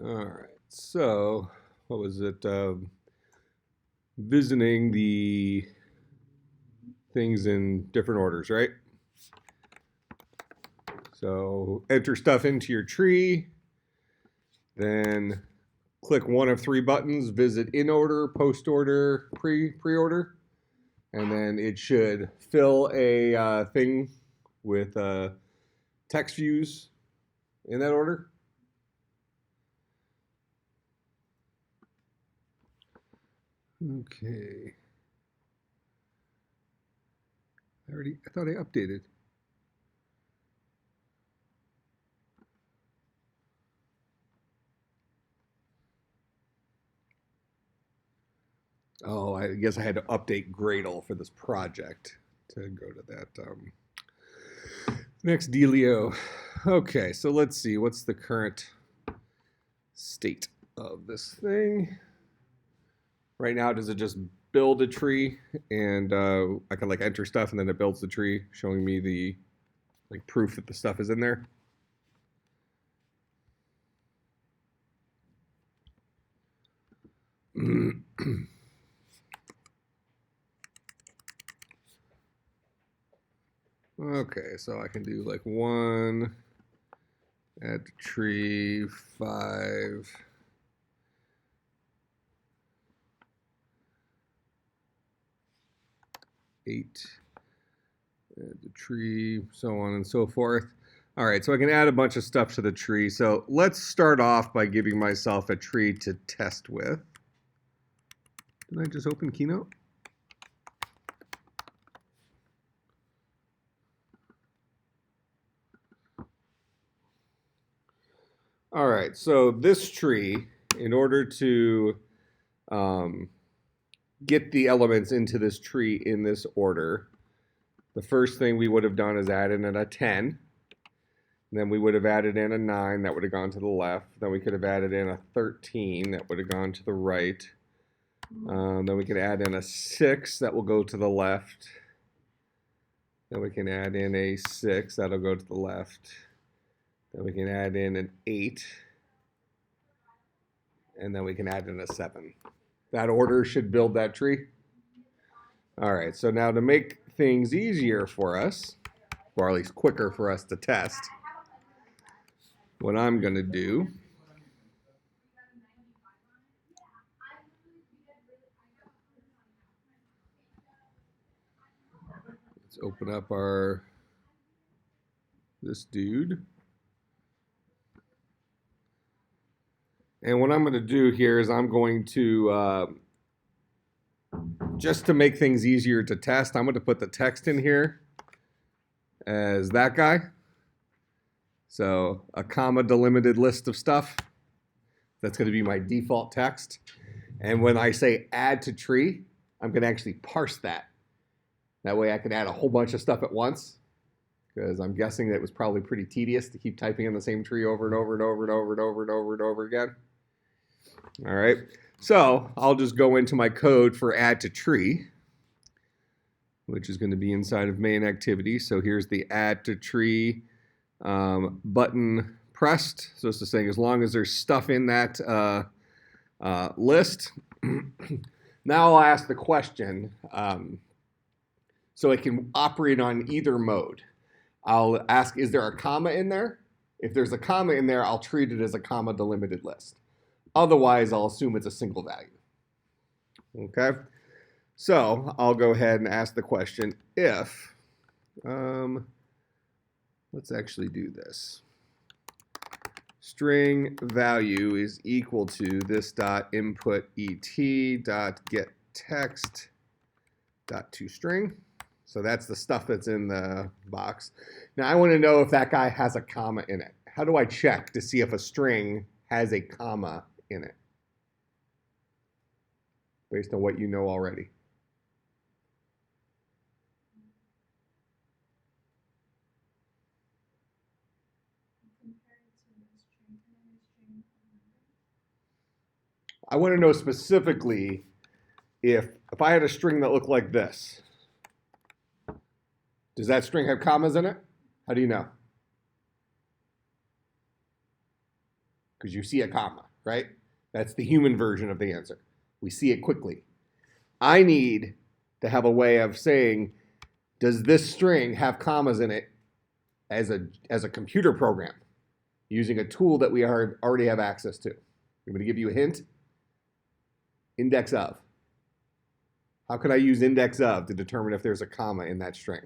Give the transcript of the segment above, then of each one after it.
All right, so what was it? Visiting the things in different orders, right? So enter stuff into your tree, then click one of three buttons, visit in order, post order, pre-order, and then it should fill a thing with text views in that order. Okay. I thought I updated. Oh, I guess I had to update Gradle for this project to go to that next dealio. Okay, so let's see. What's the current state of this thing? Right now, does it just build a tree and I can like enter stuff and then it builds the tree, showing me the like proof that the stuff is in there? Okay, so I can do like 1, add tree, 5. Eight, add the tree, so on and so forth. All right, so I can add a bunch of stuff to the tree. So let's start off by giving myself a tree to test with. Did I just open Keynote? All right, so this tree, in order to get the elements into this tree in this order, the first thing we would have done is add in a 10. Then we would have added in a 9, that would have gone to the left. Then we could have added in a 13, that would have gone to the right. Then we can add in a 6, that will go to the left. Then we can add in a 6, that'll go to the left. Then we can add in an 8. And then we can add in a 7. That order should build that tree. All right, so now to make things easier for us, or at least quicker for us to test, what I'm going to do is open up this dude. And what I'm going to do here is I'm going to, just to make things easier to test, I'm going to put the text in here as that guy. So a comma delimited list of stuff. That's going to be my default text. And when I say add to tree, I'm going to actually parse that. That way I can add a whole bunch of stuff at once, because I'm guessing that it was probably pretty tedious to keep typing in the same tree over and over and over and over and over and over and over again. All right, so I'll just go into my code for add to tree, which is going to be inside of main activity. So here's the add to tree button pressed. So it's just saying as long as there's stuff in that list. Now I'll ask the question, so it can operate on either mode. I'll ask, is there a comma in there? If there's a comma in there, I'll treat it as a comma delimited list. Otherwise, I'll assume it's a single value. Okay, so I'll go ahead and ask the question if, let's actually do this. String value is equal to this dot input et dot get text dot toString. So that's the stuff that's in the box. Now I want to know if that guy has a comma in it. How do I check to see if a string has a comma in it? Based on what you know already. I want to know specifically if I had a string that looked like this, does that string have commas in it? How do you know? because you see a comma, right? That's the human version of the answer. We see it quickly. I need to have a way of saying, does this string have commas in it as a computer program using a tool that we already have access to? I'm going to give you a hint. Index of. How can I use index of to determine if there's a comma in that string?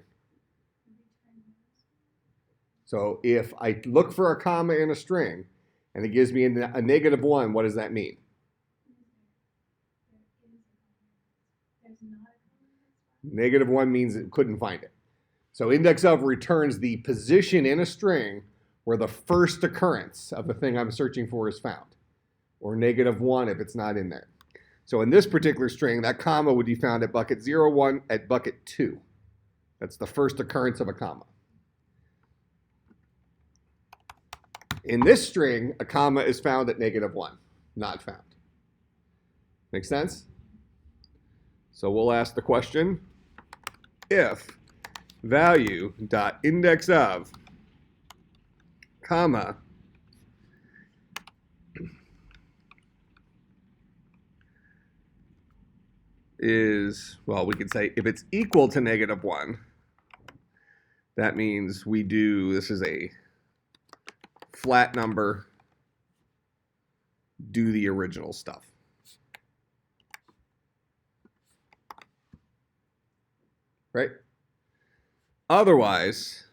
So if I look for a comma in a string and it gives me a -1, what does that mean? -1 means it couldn't find it. So index of returns the position in a string where the first occurrence of the thing I'm searching for is found, or -1 if it's not in there. So in this particular string, that comma would be found at bucket 0, 1, at bucket 2. That's the first occurrence of a comma. In this string, a comma is found at -1, not found. Make sense? So we'll ask the question, if value.index of, comma, is, well, we could say if it's equal to -1, that means we do, this is a flat number, do the original stuff. Right? Otherwise,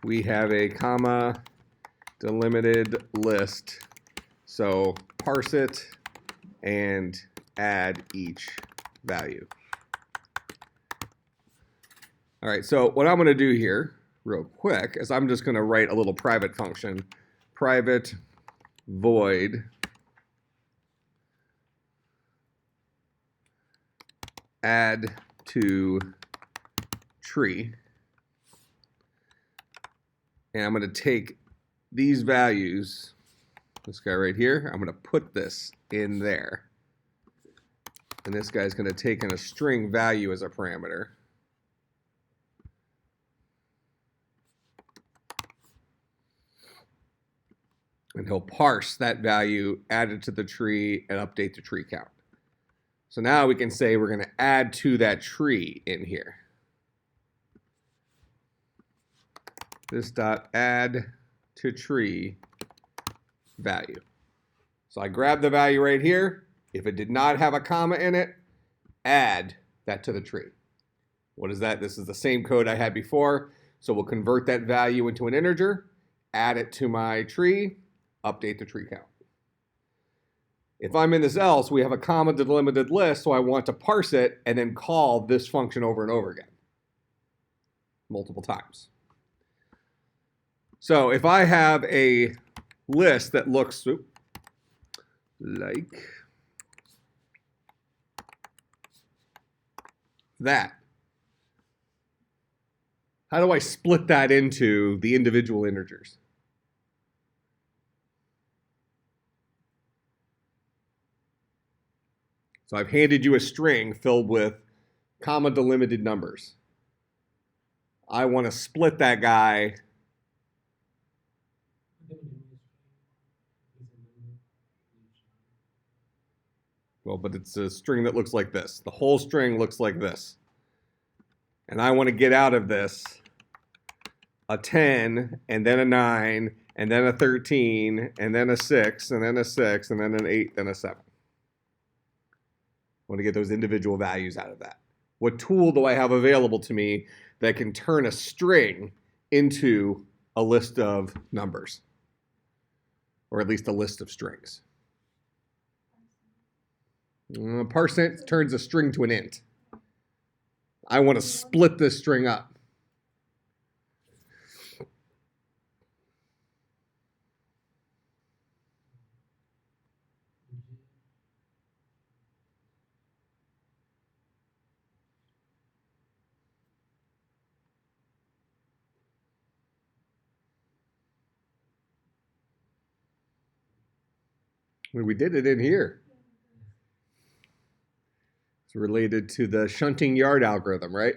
we have a comma delimited list. So parse it and add each value. All right, so what I'm going to do here real quick is I'm just going to write a little private function, private void AddToTree. And I'm going to take these values, this guy right here, I'm going to put this in there. And this guy's going to take in a string value as a parameter. And he'll parse that value, add it to the tree, and update the tree count. So now we can say we're going to add to that tree in here. This dot add to tree value. So I grab the value right here. If it did not have a comma in it, add that to the tree. What is that? This is the same code I had before. So we'll convert that value into an integer, add it to my tree, update the tree count. If I'm in this else, we have a comma delimited list, so I want to parse it and then call this function over and over again, multiple times. So if I have a list that looks like that, how do I split that into the individual integers? So I've handed you a string filled with comma delimited numbers. I want to split that guy. Well, but it's a string that looks like this. The whole string looks like this. And I want to get out of this a 10, and then a 9, and then a 13, and then a 6, and then a 6, and then an 8, then a 7. I want to get those individual values out of that. What tool do I have available to me that can turn a string into a list of numbers? Or at least a list of strings. Parse turns a string to an int. I want to split this string up. We did it in here. It's related to the shunting yard algorithm, right?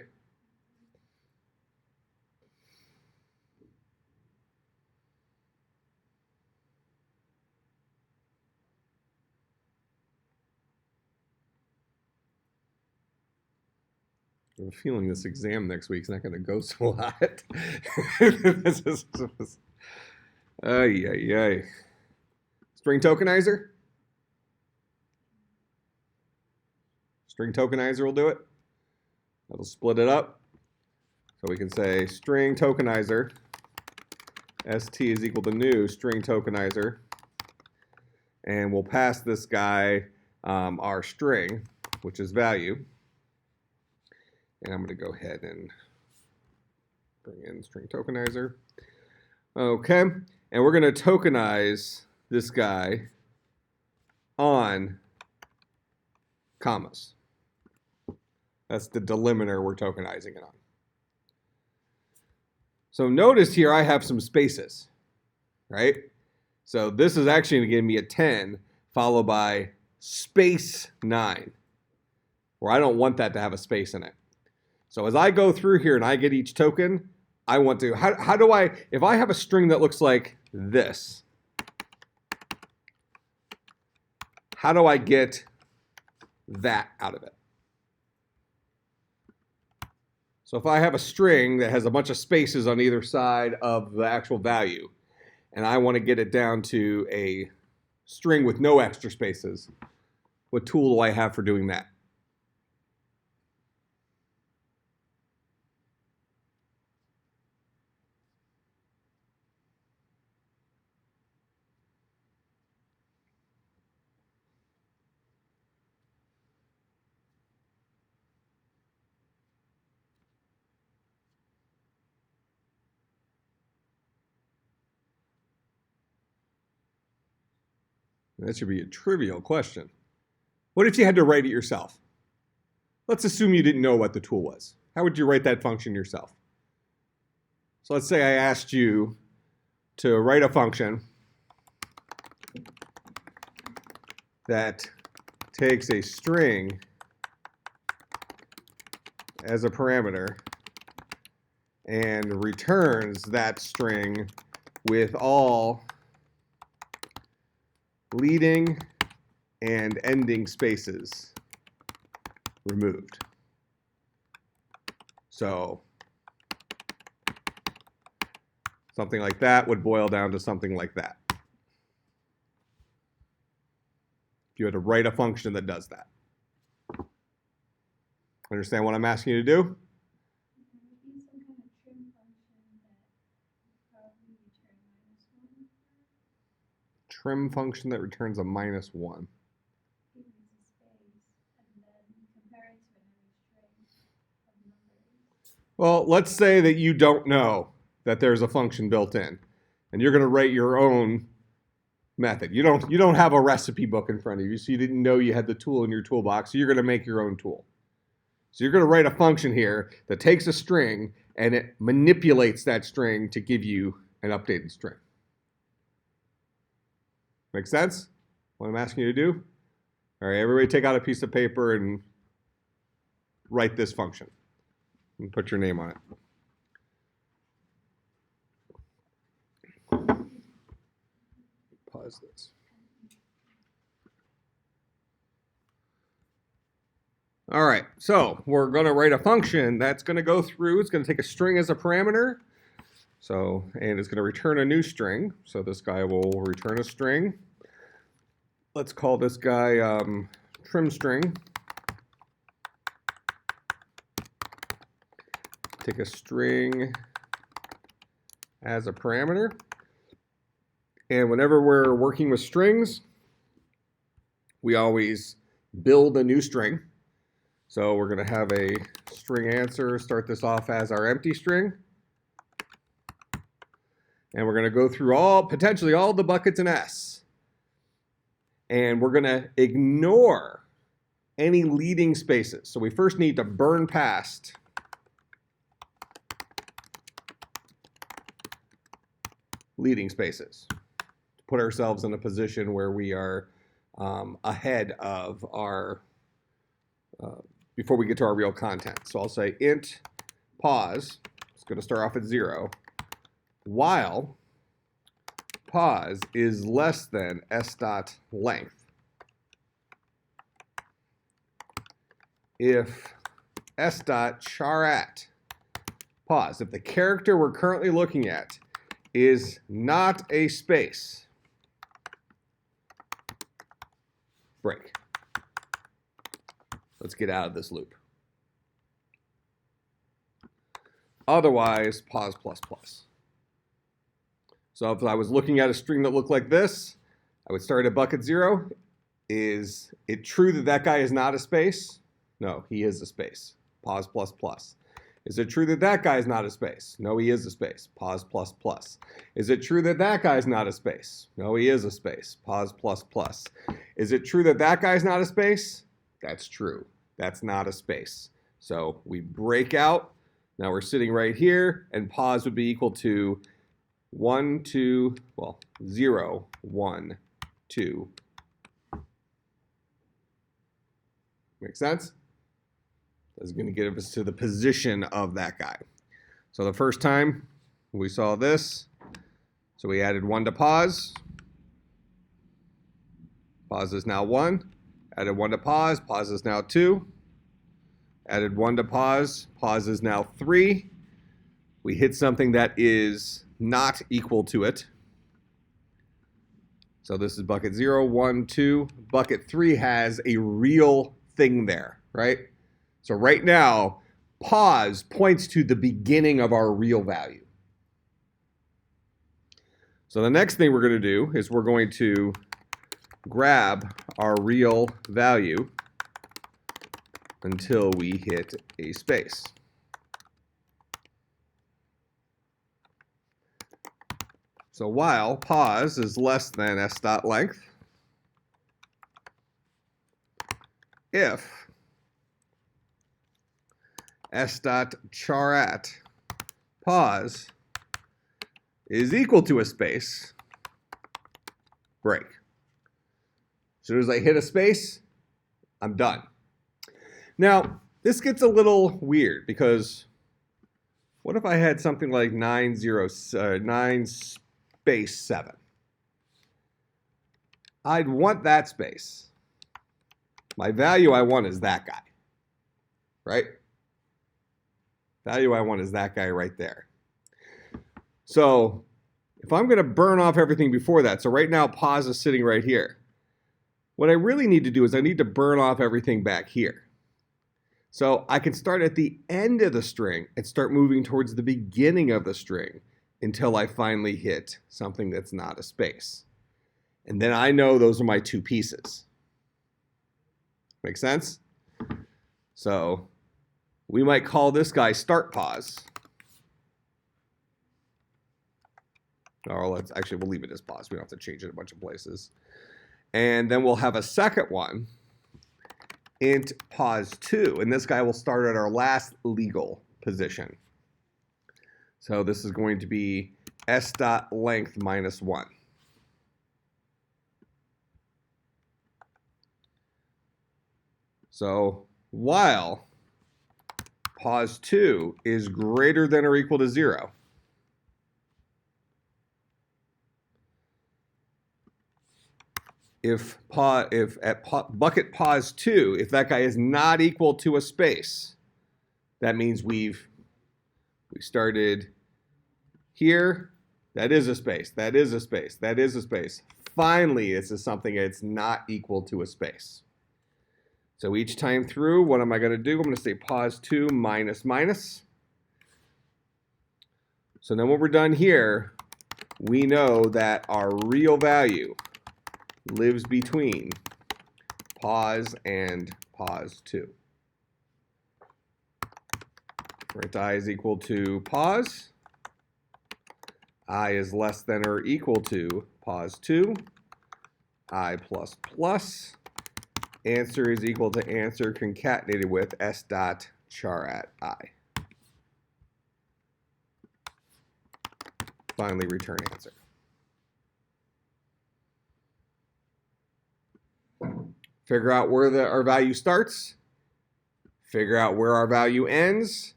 I have a feeling this exam next week's not going to go so hot. Ay, ay, ay. String tokenizer? String tokenizer will do it. That'll split it up. So we can say string tokenizer, st is equal to new string tokenizer, and we'll pass this guy our string, which is value. And I'm going to go ahead and bring in string tokenizer. Okay, and we're going to tokenize this guy on commas. That's the delimiter we're tokenizing it on. So notice here I have some spaces, right? So this is actually going to give me a 10 followed by space 9, where I don't want that to have a space in it. So as I go through here and I get each token, I want to, how do I, if I have a string that looks like this, how do I get that out of it? So if I have a string that has a bunch of spaces on either side of the actual value, and I want to get it down to a string with no extra spaces, what tool do I have for doing that? That should be a trivial question. What if you had to write it yourself? Let's assume you didn't know what the tool was. How would you write that function yourself? So let's say I asked you to write a function that takes a string as a parameter and returns that string with all leading and ending spaces removed. So something like that would boil down to something like that. If you had to write a function that does that. Understand what I'm asking you to do? Trim function that returns a -1. Well, let's say that you don't know that there's a function built in, and you're going to write your own method. You don't have a recipe book in front of you, so you didn't know you had the tool in your toolbox, so you're going to make your own tool. So you're going to write a function here that takes a string and it manipulates that string to give you an updated string. Make sense? What I'm asking you to do? All right, everybody take out a piece of paper and write this function and put your name on it. Pause this. All right, so we're going to write a function that's going to go through. It's going to take a string as a parameter. So, and it's going to return a new string. So this guy will return a string. Let's call this guy TrimString. Take a string as a parameter. And whenever we're working with strings, we always build a new string. So we're going to have a string answer, start this off as our empty string. And we're going to go through potentially all the buckets in S. And we're going to ignore any leading spaces. So we first need to burn past leading spaces to put ourselves in a position where we are ahead of our, before we get to our real content. So I'll say int pause, it's going to start off at 0, while pause is less than s.length. If s.char@. Pause. If the character we're currently looking at is not a space, break. Let's get out of this loop. Otherwise, pause plus plus. So if I was looking at a string that looked like this, I would start at bucket 0. Is it true that that guy is not a space? No, he is a space. Pause plus plus. Is it true that that guy is not a space? No, he is a space. Pause plus plus. Is it true that that guy is not a space? No, he is a space. Pause plus plus. Is it true that that guy is not a space? That's true. That's not a space. So we break out. Now we're sitting right here, and pause would be equal to 1, 2, well, 0, 1, 2. Make sense? This is going to get us to the position of that guy. So the first time we saw this, so we added 1 to pause. Pause is now 1. Added 1 to pause. Pause is now 2. Added 1 to pause. Pause is now 3. We hit something that is not equal to it. So this is bucket 0, 1, 2. Bucket 3 has a real thing there, right? So right now, pause points to the beginning of our real value. So the next thing we're going to do is we're going to grab our real value until we hit a space. So while pause is less than s.length, if s.char@, pause, is equal to a space, break. As soon as I hit a space, I'm done. Now, this gets a little weird because what if I had something like 9 space 7? I'd want that space. My value I want is that guy, right? Value I want is that guy right there. So if I'm going to burn off everything before that, so right now pause is sitting right here. What I really need to do is I need to burn off everything back here. So I can start at the end of the string and start moving towards the beginning of the string until I finally hit something that's not a space. And then I know those are my 2 pieces. Make sense? So we might call this guy start pause. Or we'll leave it as pause. We don't have to change it a bunch of places. And then we'll have a second one, int pause 2. And this guy will start at our last legal position. So this is going to be s.length -1. So while pause 2 is greater than or equal to 0, if at bucket pause 2, if that guy is not equal to a space, that means we started here. That is a space. That is a space. That is a space. Finally, this is something that's not equal to a space. So each time through, what am I going to do? I'm going to say pause 2 minus minus. So then when we're done here, we know that our real value lives between pause and pause 2. Right, I is equal to pause. I is less than or equal to pause 2. I plus plus. Answer is equal to answer concatenated with s.char@I. Finally return answer. Figure out where our value starts. Figure out where our value ends.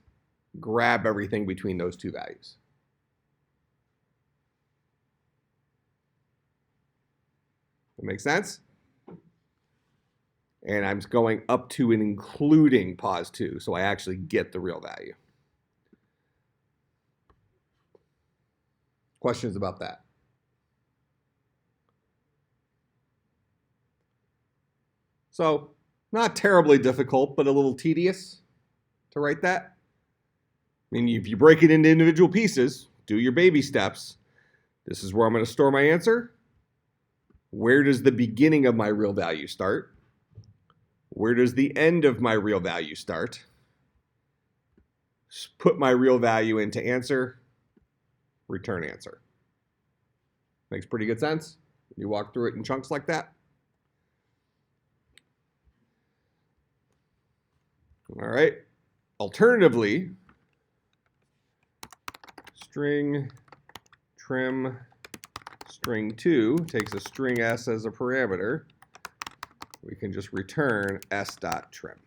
Grab everything between those 2 values. That make sense? And I'm going up to and including pos 2, so I actually get the real value. Questions about that? So, not terribly difficult, but a little tedious to write that. I mean, if you break it into individual pieces, do your baby steps. This is where I'm going to store my answer. Where does the beginning of my real value start? Where does the end of my real value start? Put my real value into answer, return answer. Makes pretty good sense. You walk through it in chunks like that. All right. Alternatively, string trim string 2 takes a string s as a parameter. We can just return s.trim.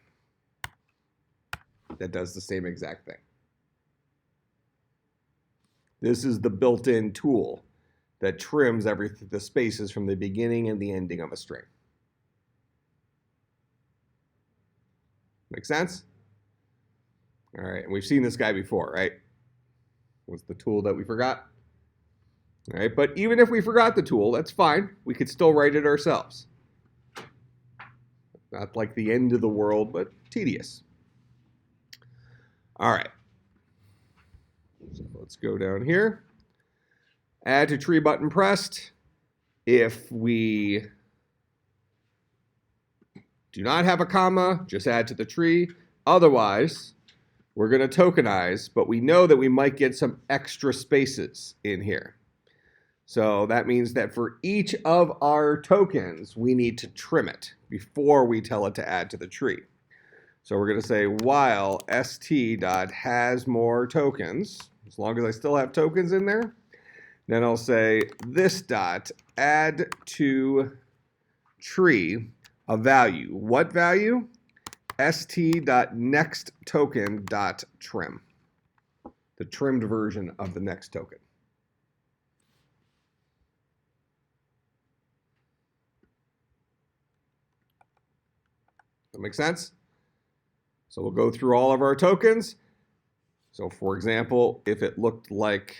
That does the same exact thing. This is the built-in tool that trims the spaces from the beginning and the ending of a string. Make sense? All right, and we've seen this guy before, right? What's the tool that we forgot? All right, but even if we forgot the tool, that's fine. We could still write it ourselves. Not like the end of the world, but tedious. All right. So let's go down here. Add to tree button pressed. If we do not have a comma, just add to the tree. Otherwise, we're going to tokenize, but we know that we might get some extra spaces in here. So that means that for each of our tokens, we need to trim it before we tell it to add to the tree. So we're going to say while st.hasMoreTokens, as long as I still have tokens in there, then I'll say this dot add to tree a value. What value? st.nextToken.trim. The trimmed version of the next token. That make sense? So we'll go through all of our tokens. So for example, if it looked like,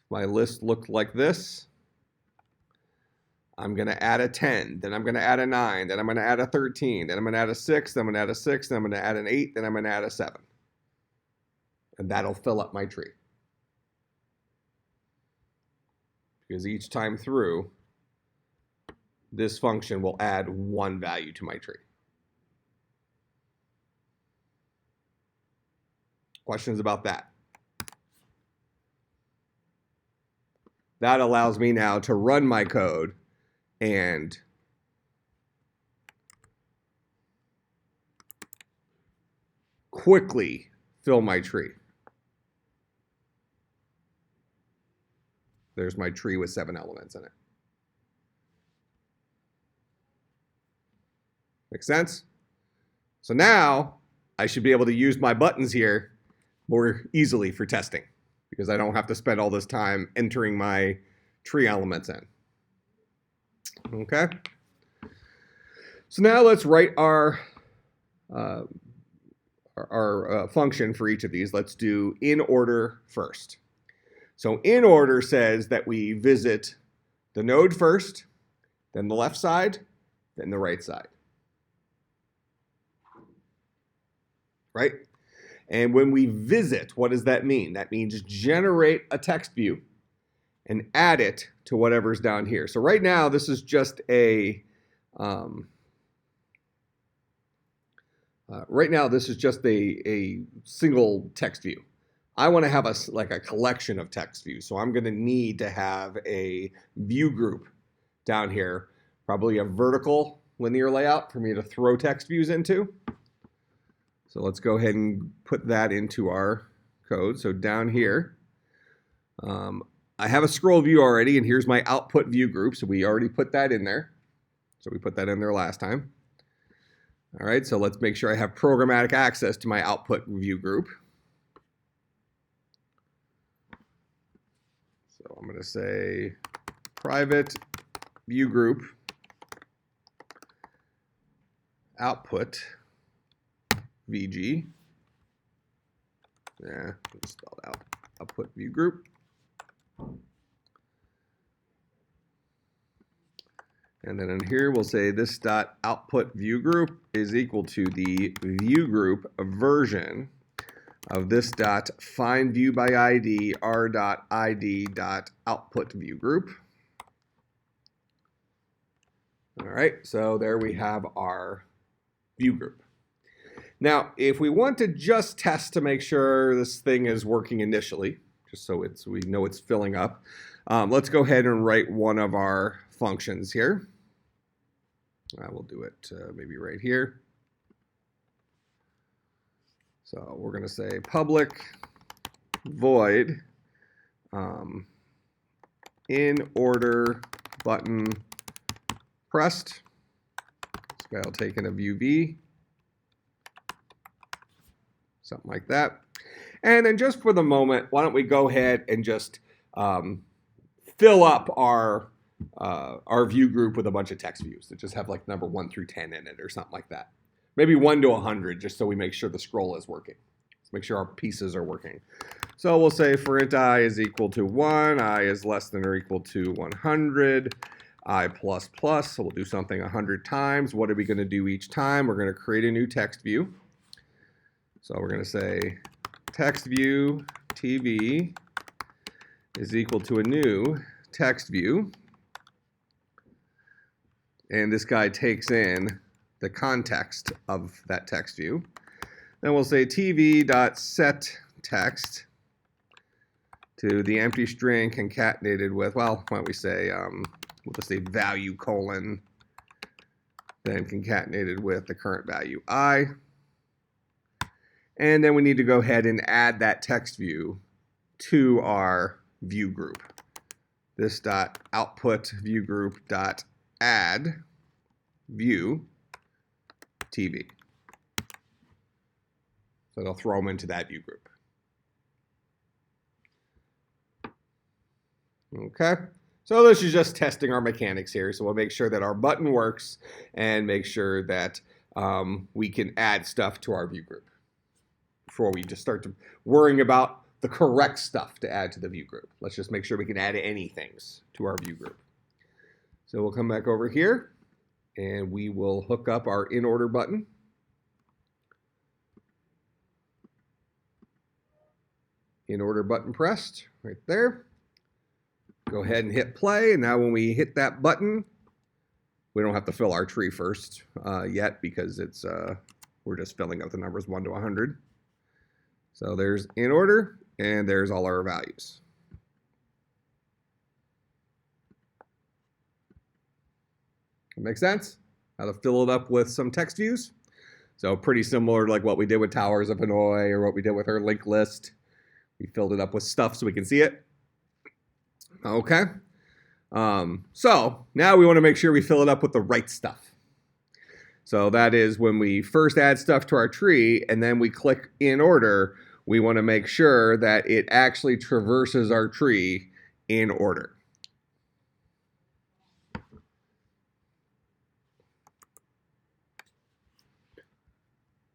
my list looked like this, I'm going to add a 10, then I'm going to add a 9, then I'm going to add a 13, then I'm going to add a 6, then I'm going to add a 6, then I'm going to add an 8, then I'm going to add a 7. And that'll fill up my tree. Because each time through, this function will add one value to my tree. Questions about that? That allows me now to run my code and quickly fill my tree. There's my tree with 7 elements in it. Make sense? So now I should be able to use my buttons here more easily for testing because I don't have to spend all this time entering my tree elements in. Okay? So now let's write our function for each of these. Let's do in order first. So in order says that we visit the node first, then the left side, then the right side. Right? And when we visit, what does that mean? That means generate a text view and add it to whatever's down here. So right now, this is just a single text view. I want to have like a collection of text views. So I'm going to need to have a view group down here, probably a vertical linear layout for me to throw text views into. So let's go ahead and put that into our code. So down here, I have a scroll view already, and here's my output view group. So we already put that in there. So we put that in there last time. All right, so let's make sure I have programmatic access to my output view group. So I'm going to say private view group output VG. Yeah, it's spelled out. Output ViewGroup. And then in here we'll say this dot output ViewGroup is equal to the ViewGroup version of this dot find view by ID r dot ID dot output ViewGroup. All right, so there we have our ViewGroup. Now, if we want to just test to make sure this thing is working initially, just so we know it's filling up, let's go ahead and write one of our functions here. We'll do it maybe right here. So we're going to say public void in order button pressed. This guy will take in a view V, something like that. And then just for the moment, why don't we go ahead and just fill up our view group with a bunch of text views that just have like number 1 through 10 in it or something like that. Maybe 1 to 100, just so we make sure the scroll is working. Let's make sure our pieces are working. So we'll say for int I is equal to 1, I is less than or equal to 100, I plus plus, so we'll do something 100 times. What are we going to do each time? We're going to create a new text view. So we're going to say text view TV is equal to a new text view. And this guy takes in the context of that text view. Then we'll say tv.setText to the empty string concatenated with, well, why don't we say, we'll just say value colon, then concatenated with the current value I. And then we need to go ahead and add that text view to our view group. This dot output view group dot add view TV. So it'll throw them into that view group. Okay, so this is just testing our mechanics here. So we'll make sure that our button works and make sure that we can add stuff to our view group before we just start worrying about the correct stuff to add to the view group. Let's just make sure we can add any things to our view group. So we'll come back over here and we will hook up our in order button. In order button pressed right there. Go ahead and hit play, and now when we hit that button, we don't have to fill our tree first yet because it's we're just filling up the numbers 1 to 100. So there's in order, and there's all our values. Make sense? How to fill it up with some text views. So pretty similar to like what we did with Towers of Hanoi or what we did with our linked list. We filled it up with stuff so we can see it. Okay. So now we want to make sure we fill it up with the right stuff. So that is when we first add stuff to our tree and then we click in order, we want to make sure that it actually traverses our tree in order.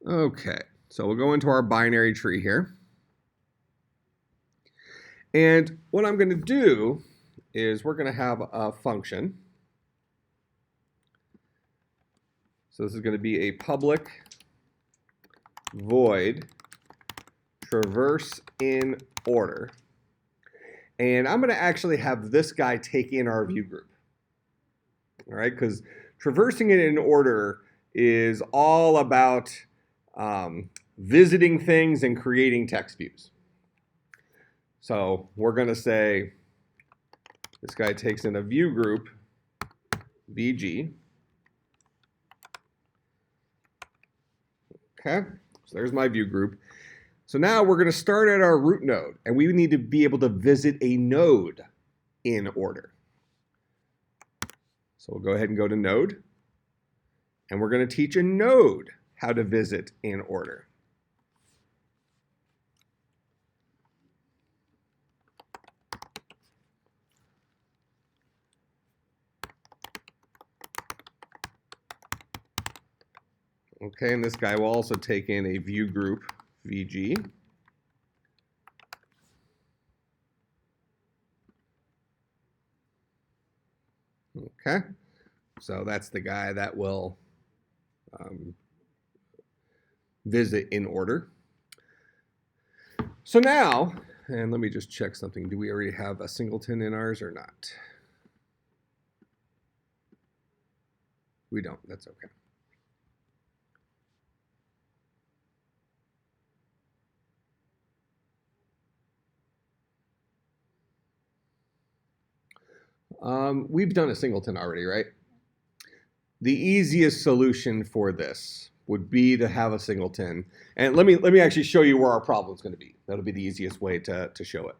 Okay, so we'll go into our binary tree here. And what I'm going to do is we're going to have a function. So this is going to be a public void traverse in order. And I'm going to actually have this guy take in our view group. All right, because traversing it in order is all about visiting things and creating text views. So we're going to say this guy takes in a view group, VG. Okay, so there's my view group. So now we're going to start at our root node, and we need to be able to visit a node in order. So we'll go ahead and go to node, and we're going to teach a node how to visit in order. Okay, and this guy will also take in a ViewGroup VG. Okay, so that's the guy that will visit in order. So now, and let me just check something. Do we already have a singleton in ours or not? We don't. That's okay. We've done a singleton already, right? The easiest solution for this would be to have a singleton. And let me actually show you where our problem is going to be. That'll be the easiest way to show it.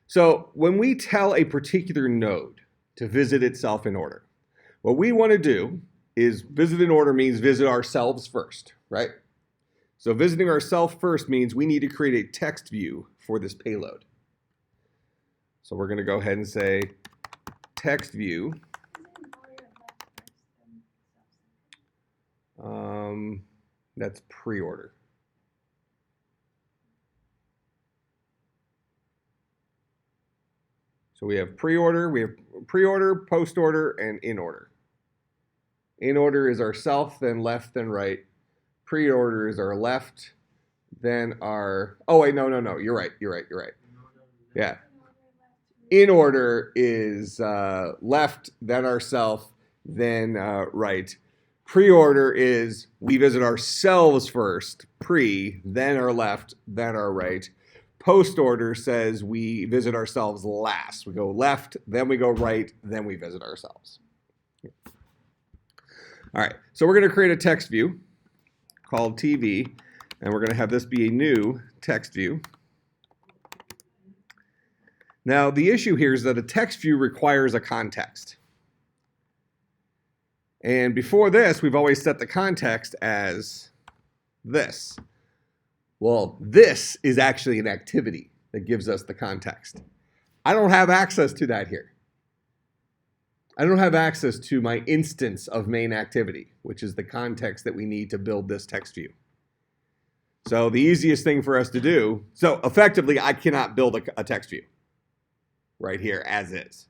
So when we tell a particular node to visit itself in order, what we want to do is visit in order means visit ourselves first, right? So visiting ourselves first means we need to create a text view for this payload. So we're going to go ahead and say text view. That's pre-order. So we have pre-order, post-order, and in order. In order is our self, then left, then right. Pre-order is our left, then our, oh wait, no, you're right. Yeah. In order is left, then our self, then right. Pre-order is we visit ourselves first, pre, then our left, then our right. Post-order says we visit ourselves last. We go left, then we go right, then we visit ourselves. All right, so we're going to create a text view called TV, and we're going to have this be a new text view. Now, the issue here is that a text view requires a context. And before this, we've always set the context as this. Well, this is actually an activity that gives us the context. I don't have access to that here. I don't have access to my instance of main activity, which is the context that we need to build this text view. So the easiest thing for us to do, so effectively, I cannot build a text view right here as is.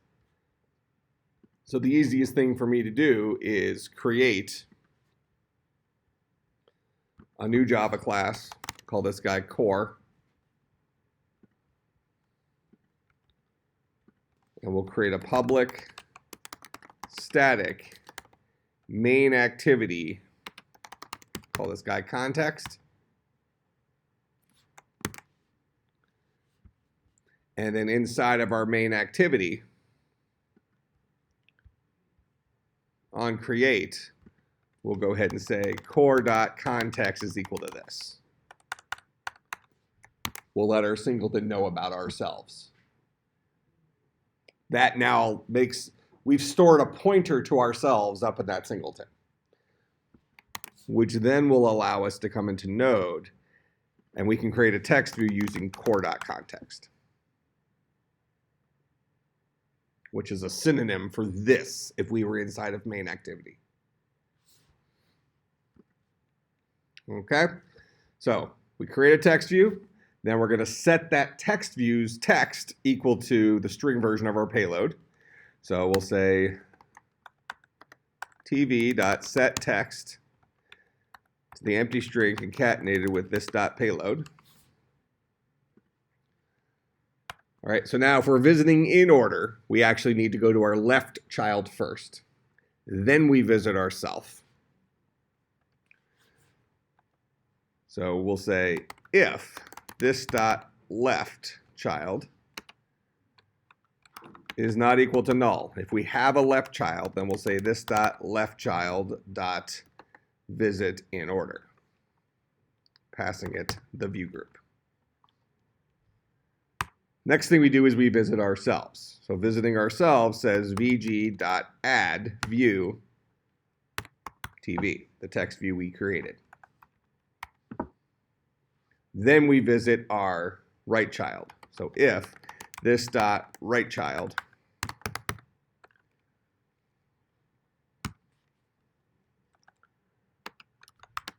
So the easiest thing for me to do is create a new Java class, call this guy core, and we'll create a public static main activity, call this guy context, and then inside of our main activity, on create, we'll go ahead and say core.context is equal to this. We'll let our singleton know about ourselves. That now makes, we've stored a pointer to ourselves up in that singleton, which then will allow us to come into node, and we can create a text view using core.context, which is a synonym for this if we were inside of main activity. Okay, so we create a text view, then we're going to set that text view's text equal to the string version of our payload. So we'll say tv.setText to the empty string concatenated with this.payload. All right, so now if we're visiting in order, we actually need to go to our left child first. Then we visit ourself. So we'll say if this.left child is not equal to null. If we have a left child, then we'll say this.left child dot visit in order, passing it the view group. Next thing we do is we visit ourselves. So visiting ourselves says vg.add_view TV, the text view we created. Then we visit our right child. So if this.right child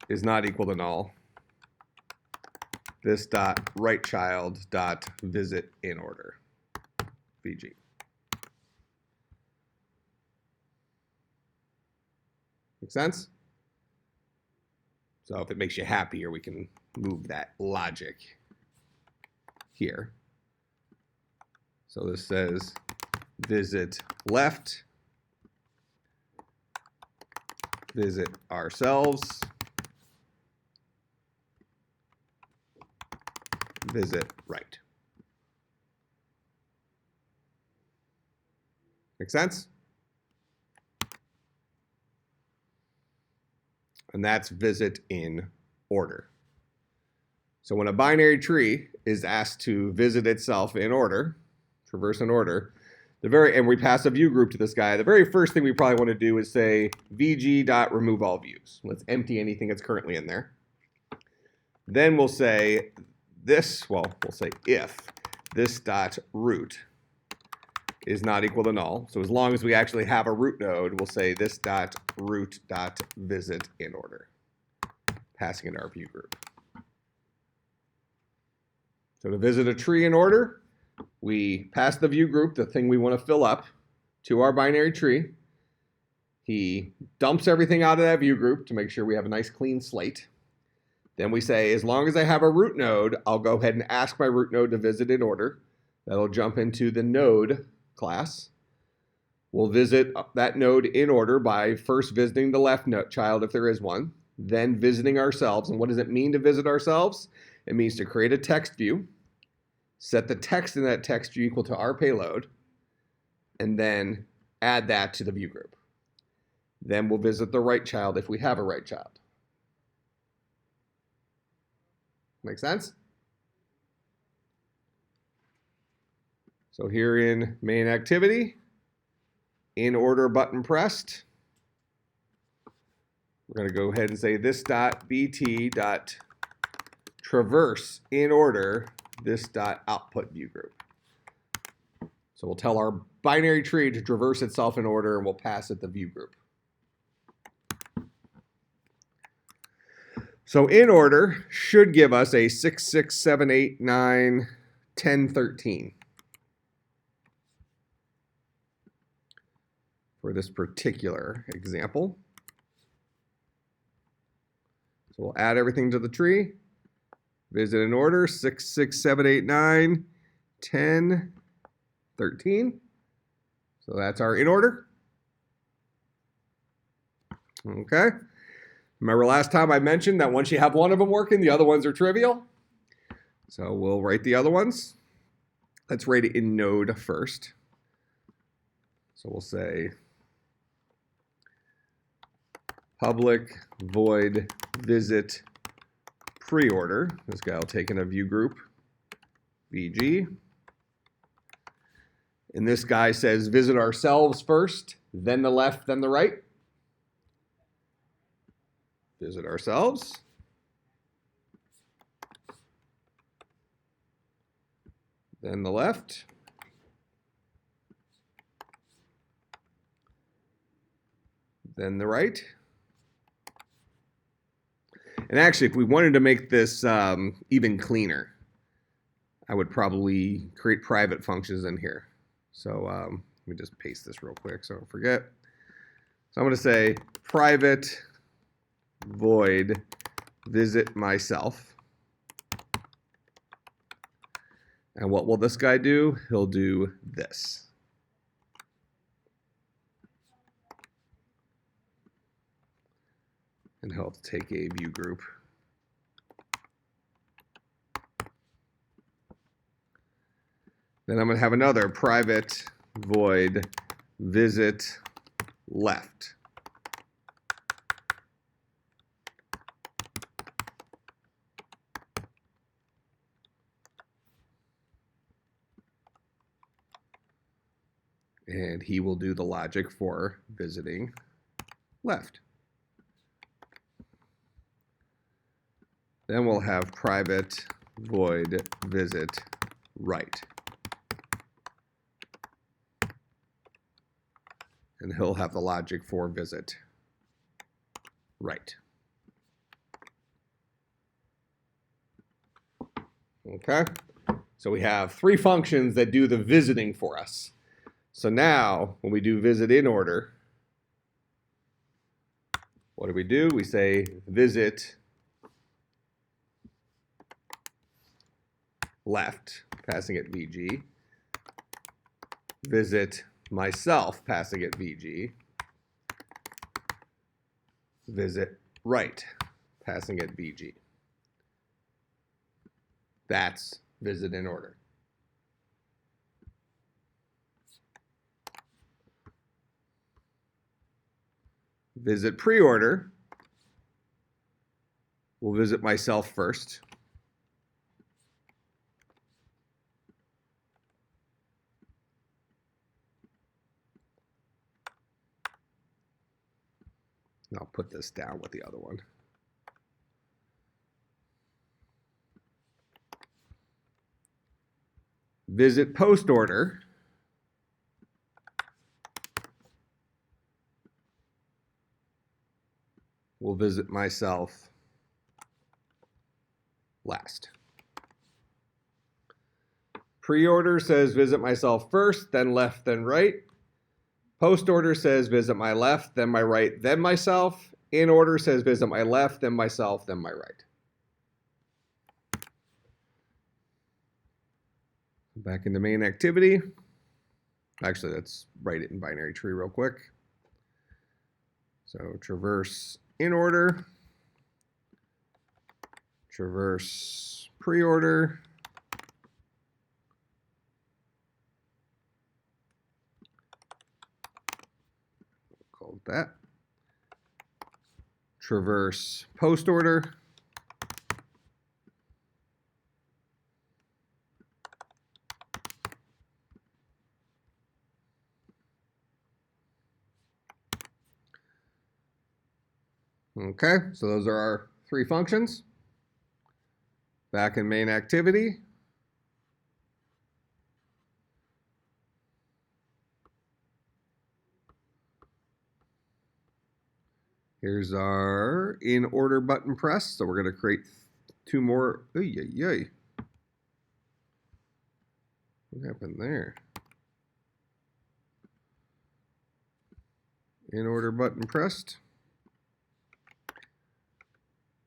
is not equal to null. This dot right child dot visit in order, VG. Make sense? So if it makes you happier, we can move that logic here. So this says visit left, visit ourselves, visit right. Make sense? And that's visit in order. So when a binary tree is asked to visit itself in order, traverse in order, and we pass a view group to this guy, the very first thing we probably want to do is say vg.remove all views. Let's empty anything that's currently in there. Then we'll say this, well, we'll say if this dot root is not equal to null. So as long as we actually have a root node, we'll say this dot root dot visit in order, passing it our view group. So to visit a tree in order, we pass the view group, the thing we want to fill up, to our binary tree. He dumps everything out of that view group to make sure we have a nice clean slate. Then we say, as long as I have a root node, I'll go ahead and ask my root node to visit in order. That'll jump into the node class. We'll visit that node in order by first visiting the left child if there is one, then visiting ourselves. And what does it mean to visit ourselves? It means to create a text view, set the text in that text view equal to our payload, and then add that to the view group. Then we'll visit the right child if we have a right child. Make sense? So here in main activity, in order button pressed, we're going to go ahead and say this dot bt dot traverse in order this dot output view group. So we'll tell our binary tree to traverse itself in order, and we'll pass it the view group. So in order should give us a 6, 6, 7, 8, 9, 10, 13 for this particular example. So we'll add everything to the tree, visit in order, 6, 6, 7, 8, 9, 10, 13. So that's our in order. Okay. Remember last time I mentioned that once you have one of them working, the other ones are trivial. So we'll write the other ones. Let's write it in node first. So we'll say public void visit preorder. This guy will take in a view group, VG. And this guy says visit ourselves first, then the left, then the right. Visit ourselves. Then the left. Then the right. And actually, if we wanted to make this even cleaner, I would probably create private functions in here. So let me just paste this real quick so I don't forget. So I'm going to say private void visit myself. And what will this guy do? He'll do this. And he'll take a view group. Then I'm going to have another private void visit left. And he will do the logic for visiting left. Then we'll have private void visit right. And he'll have the logic for visit right. Okay, so we have three functions that do the visiting for us. So now when we do visit in order, what do? We say visit left, passing it VG. Visit myself, passing it VG. Visit right, passing it VG. That's visit in order. Visit pre-order. We'll visit myself first. And I'll put this down with the other one. Visit post order. We'll visit myself last. Pre-order says visit myself first, then left, then right. Post order says visit my left, then my right, then myself. In order says visit my left, then myself, then my right. Back into main activity. Actually, let's write it in binary tree real quick. So traverse in order, traverse pre-order, call it that, traverse post order, okay, so those are our three functions. Back in main activity. Here's our in order button press. So we're going to create two more. What happened there? In order button pressed.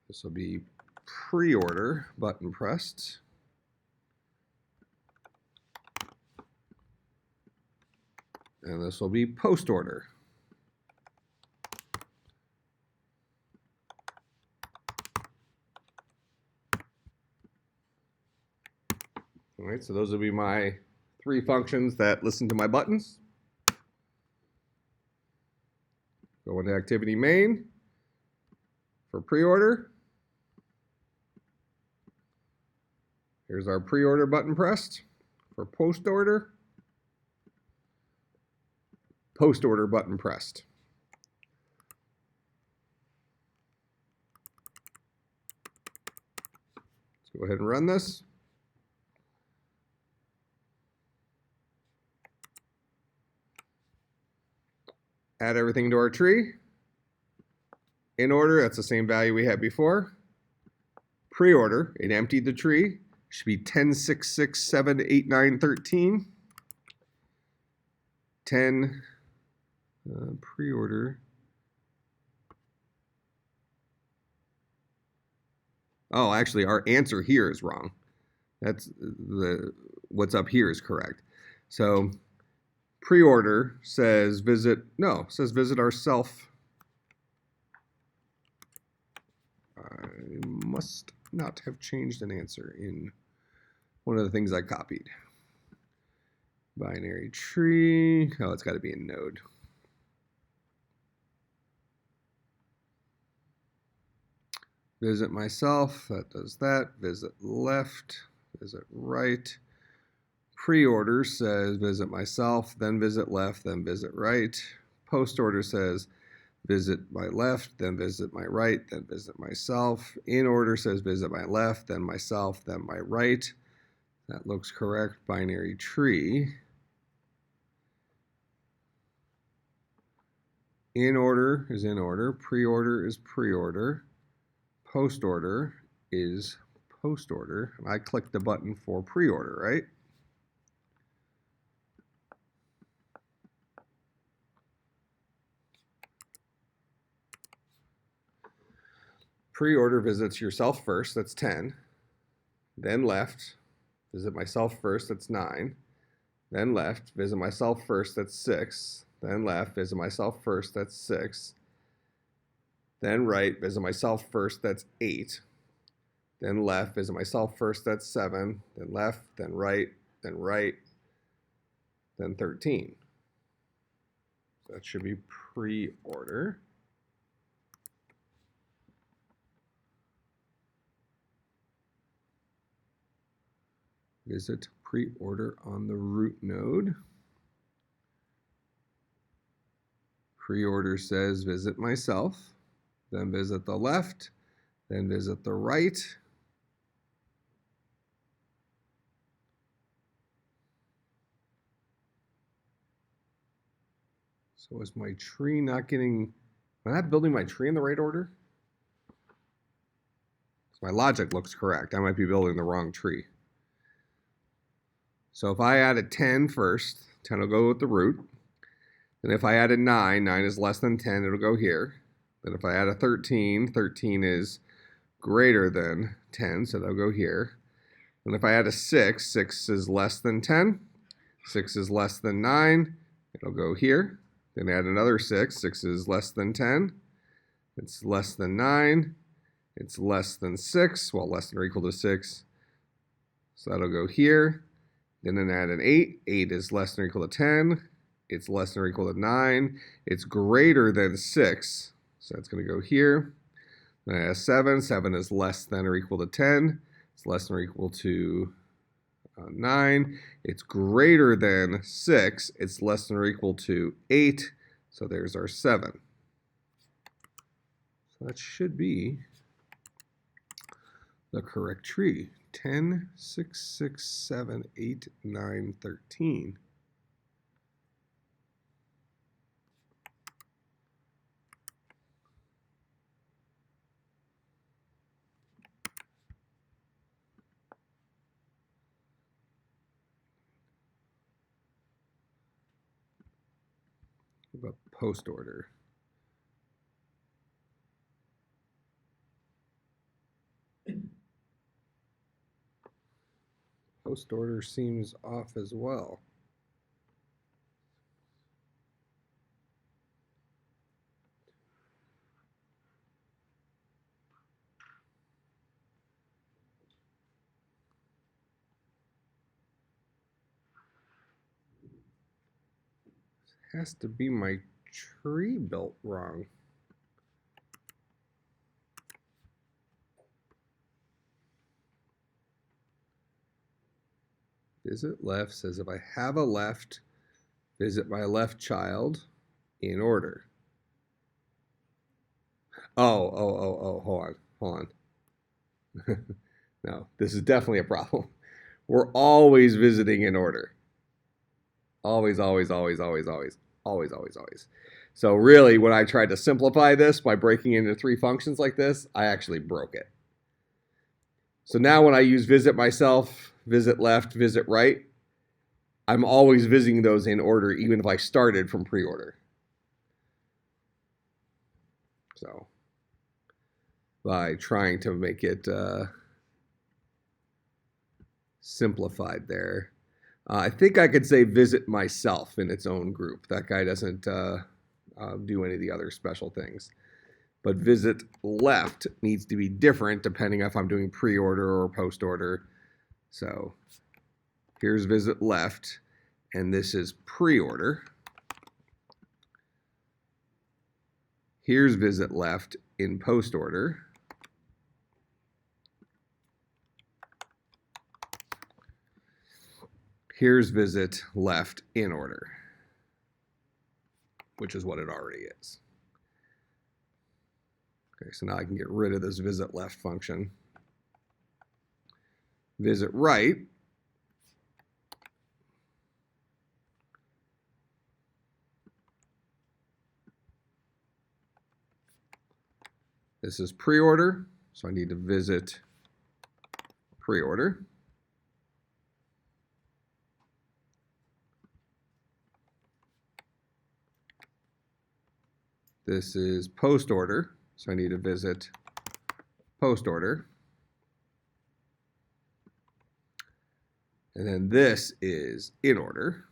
This will be pre-order button pressed. And this will be post order. All right, so those will be my three functions that listen to my buttons. Go into activity main for pre-order. Here's our pre-order button pressed. For post order button pressed. Let's go ahead and run this. Add everything to our tree. In order, that's the same value we had before. Pre-order, it emptied the tree. Should be 10, 6, 6, 7, 8, 9, 13. 10, pre-order. Oh, actually, our answer here is wrong. That's what's up here is correct. So pre-order says visit ourself. I must not have changed an answer in one of the things I copied. Binary tree. Oh, it's got to be in node. Visit myself, that does that. Visit left, visit right. Pre-order says visit myself, then visit left, then visit right. Post order says visit my left, then visit my right, then visit myself. In order says visit my left, then myself, then my right. That looks correct. Binary tree. In order is in order. Pre-order is pre-order. Post order is post order, and I click the button for pre-order, right? Pre-order visits yourself first, that's 10. Then left, visit myself first, that's 9. Then left, visit myself first, that's 6. Then left, visit myself first, that's 6. Then right, visit myself first, that's 8. Then left, visit myself first, that's 7. Then left, then right, then 13. So that should be pre-order. Visit pre-order on the root node. Pre-order says visit myself, then visit the left, then visit the right. So is my tree not getting, am I not building my tree in the right order? So my logic looks correct. I might be building the wrong tree. So if I added 10 first, 10 will go with the root. And if I added 9, 9 is less than 10, it'll go here. Then if I add a 13, 13 is greater than 10, so that'll go here. And if I add a 6, 6 is less than 10, 6 is less than 9, it'll go here. Then add another 6, 6 is less than 10, it's less than 9, it's less than 6, well, less than or equal to 6, so that'll go here. Then add an 8, 8 is less than or equal to 10, it's less than or equal to 9, it's greater than 6, so that's going to go here. Then I add 7, 7 is less than or equal to 10, it's less than or equal to 9, it's greater than 6, it's less than or equal to 8, so there's our 7. So that should be the correct tree. 10, 6, 6, 7, 8, 9, 13. What about post order? Post order seems off as well. Has to be my tree built wrong. Visit left says if I have a left, visit my left child in order. Oh, hold on. No, this is definitely a problem. We're always visiting in order. Always. So really, when I tried to simplify this by breaking into 3 functions like this, I actually broke it. So now when I use visit myself, visit left, visit right, I'm always visiting those in order, even if I started from pre-order. So by trying to make it simplified there, I think I could say visit myself in its own group. That guy doesn't do any of the other special things. But visit left needs to be different depending if I'm doing pre-order or post-order. So here's visit left, and this is pre-order. Here's visit left in post-order. Here's visit left in order, which is what it already is. Okay, so now I can get rid of this visit left function. Visit right. This is pre-order, so I need to visit pre-order. This is post order, so I need to visit post order. And then this is in order,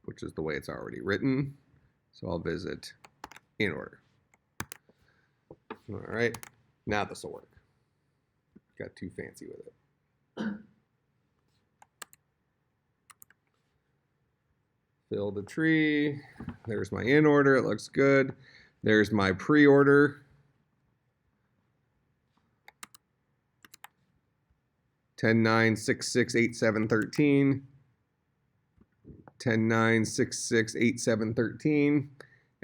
which is the way it's already written. So I'll visit in order. All right, now this will work. Got too fancy with it. Fill the tree. There's my in order. It looks good. There's my pre-order. 10.9.66.87.13. 10.9.66.87.13.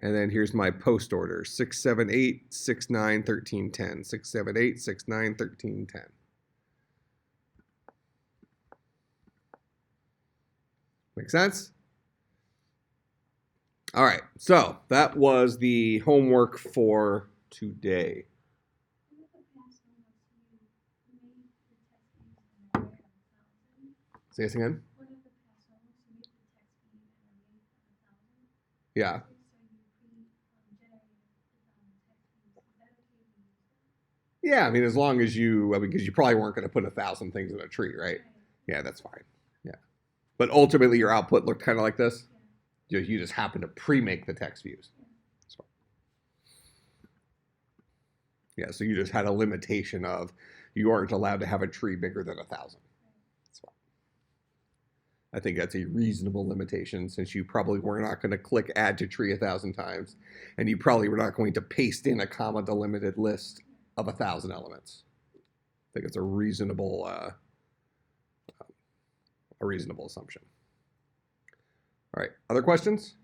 And then here's my post order, 678.69.13.10. 678.69.13.10. Make sense? All right, so that was the homework for today. Say this again? Yeah. Yeah, I mean, as long as you, because you probably weren't going to put 1,000 things in a tree, right? Yeah, that's fine. Yeah. But ultimately, your output looked kind of like this. You just happen to pre-make the text views. Yeah, so you just had a limitation of you aren't allowed to have a tree bigger than 1,000. I think that's a reasonable limitation since you probably were not going to click add to tree 1,000 times, and you probably were not going to paste in a comma delimited list of 1,000 elements. I think it's a reasonable assumption. All right, other questions?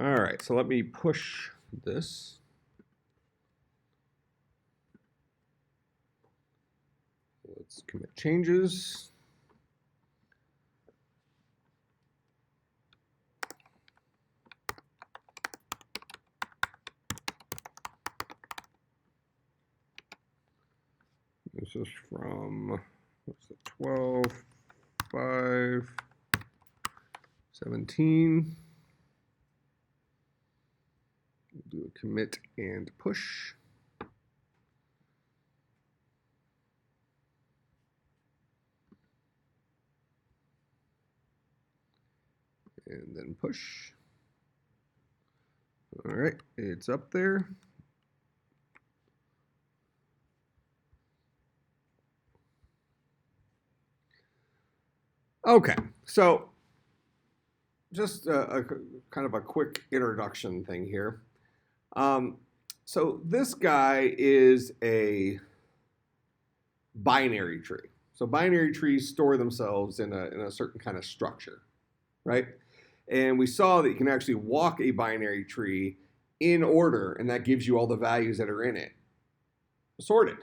All right, so let me push this. Let's commit changes. This is from, what's it, 12.5.17. We'll do a commit and push. And then push. All right, it's up there. Okay, so just a kind of a quick introduction thing here. So this guy is a binary tree. So binary trees store themselves in a certain kind of structure, right? And we saw that you can actually walk a binary tree in order, and that gives you all the values that are in it sorted,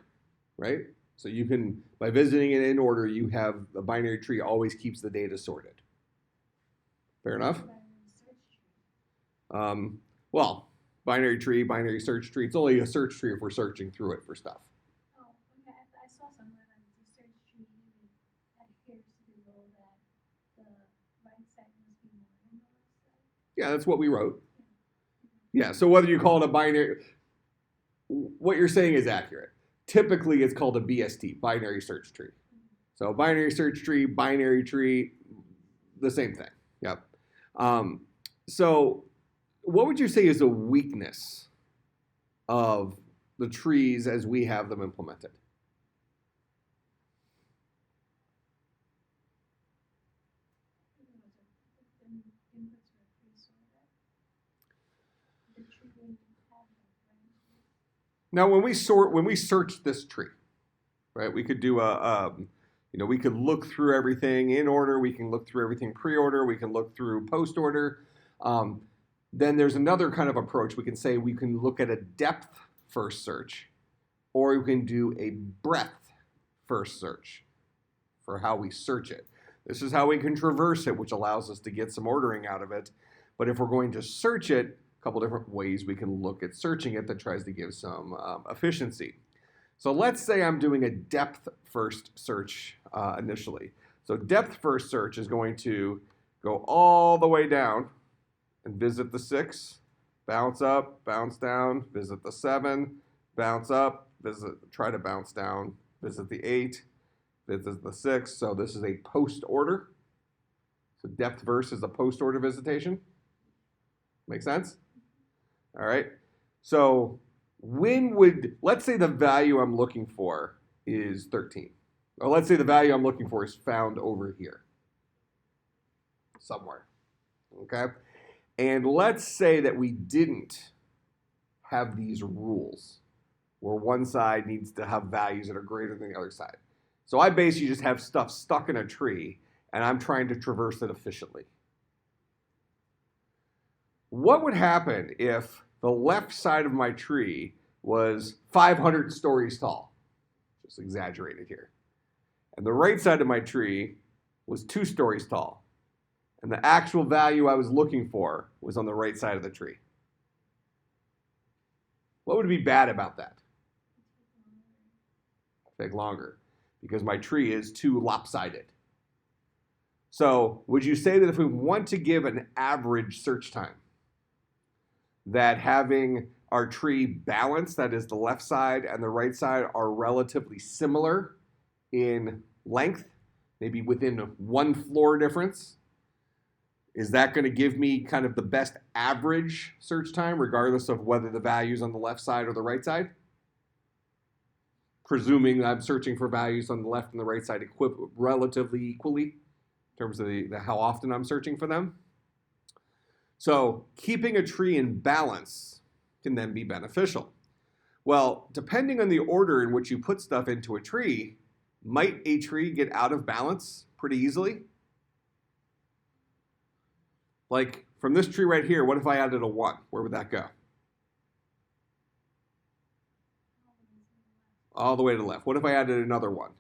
right? So you can, by visiting it in order, you have the binary tree always keeps the data sorted. Fair enough? Well, binary tree, binary search tree, it's only a search tree if we're searching through it for stuff. Oh, okay. I saw somewhere that the search tree adheres to the rule that the right side must be more than the left side. Yeah, that's what we wrote. Yeah, so whether you call it a binary, what you're saying is accurate. Typically, it's called a BST, binary search tree. So binary search tree, binary tree, the same thing. Yep. So what would you say is a weakness of the trees as we have them implemented? Now, when we search this tree, right, we could do we could look through everything in order. We can look through everything pre-order. We can look through post-order. Then there's another kind of approach. We can say we can look at a depth first search, or we can do a breadth first search for how we search it. This is how we can traverse it, which allows us to get some ordering out of it. But if we're going to search it, a couple different ways we can look at searching it that tries to give some efficiency. So let's say I'm doing a depth first search initially. So depth first search is going to go all the way down and visit the 6, bounce up, bounce down, visit the 7, bounce up, try to bounce down, visit the 8, visit the 6. So this is a post order. So depth first is a post order visitation. Make sense? All right. So let's say the value I'm looking for is 13. Or let's say the value I'm looking for is found over here somewhere. Okay. And let's say that we didn't have these rules where one side needs to have values that are greater than the other side. So I basically just have stuff stuck in a tree and I'm trying to traverse it efficiently. What would happen if the left side of my tree was 500 stories tall? Just exaggerated here. And the right side of my tree was 2 stories tall. And the actual value I was looking for was on the right side of the tree. What would be bad about that? Take longer, because my tree is too lopsided. So would you say that if we want to give an average search time, that having our tree balanced, that is the left side and the right side, are relatively similar in length, maybe within 1 floor difference? Is that going to give me kind of the best average search time, regardless of whether the value's on the left side or the right side? Presuming I'm searching for values on the left and the right side relatively equally in terms of how often I'm searching for them. So keeping a tree in balance can then be beneficial. Well, depending on the order in which you put stuff into a tree, might a tree get out of balance pretty easily? Like from this tree right here, what if I added a 1? Where would that go? All the way to the left. What if I added another 1?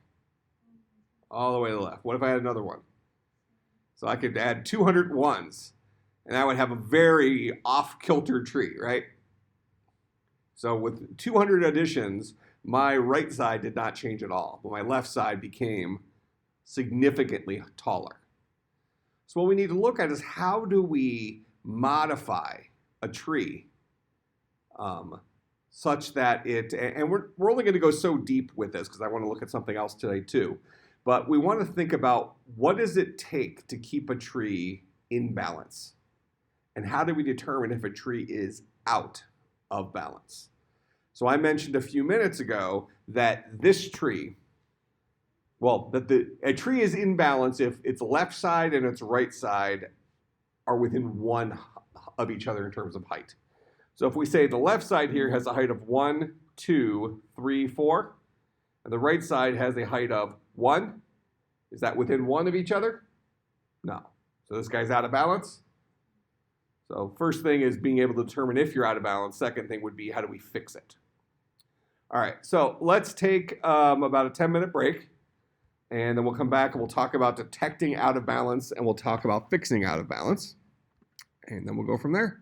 All the way to the left. What if I had another 1? So I could add 200 ones, and I would have a very off-kilter tree, right? So with 200 additions, my right side did not change at all, but my left side became significantly taller. So what we need to look at is how do we modify a tree such that and we're only going to go so deep with this because I want to look at something else today too, but we want to think about what does it take to keep a tree in balance? And how do we determine if a tree is out of balance? So I mentioned a few minutes ago that this tree, a tree is in balance if its left side and its right side are within 1 of each other in terms of height. So if we say the left side here has a height of 1, 2, 3, 4, and the right side has a height of 1, is that within 1 of each other? No. So this guy's out of balance. So first thing is being able to determine if you're out of balance. Second thing would be how do we fix it? All right, so let's take about a 10-minute break, and then we'll come back and we'll talk about detecting out of balance, and we'll talk about fixing out of balance, and then we'll go from there.